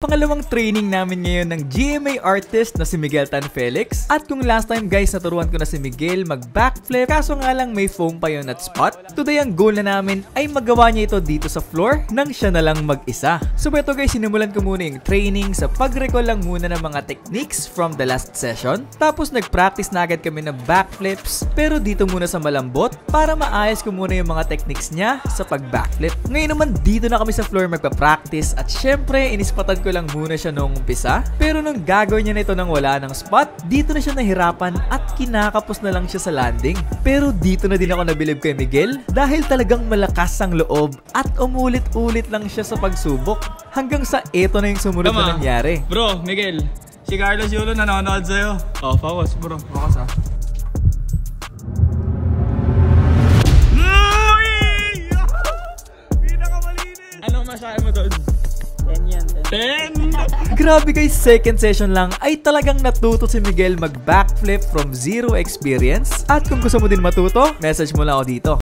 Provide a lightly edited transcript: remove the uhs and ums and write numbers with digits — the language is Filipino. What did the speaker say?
pangalawang training namin ngayon ng GMA artist na si Miguel Tan Felix. At kung last time guys naturuan ko na si Miguel mag backflip, kaso nga lang may foam pa yun at spot, today ang goal na namin ay magawa niya ito dito sa floor nang siya na lang mag-isa. So eto guys, sinimulan ko muna yung training sa pag-recall lang muna ng mga techniques from the last session. Tapos nag-practice na agad kami ng backflips, pero dito muna sa malambot para maayos ko muna yung mga techniques niya sa pag-backflip. Ngayon naman dito na kami sa floor magpa-practice at syempre inispatan ko lang muna siya nung umpisa. Pero nung gagawin niya na ito nang wala ng spot, dito na siya nahirapan at kinakapos na lang siya sa landing. Pero dito na din ako nabilib kay Miguel dahil talagang malakas ang loob at umulit-ulit lang siya sa pagsubok hanggang sa eto na yung sumunod na nangyari. Bro, Miguel, si Carlos Yulo nanonood sa'yo. Oh, focus bro, focus ah. Anong masahe mo doon? 10 yan. 10! Grabe guys, second session lang ay talagang natuto si Miguel mag backflip from zero experience. At kung gusto mo din matuto, message mo lang ako dito.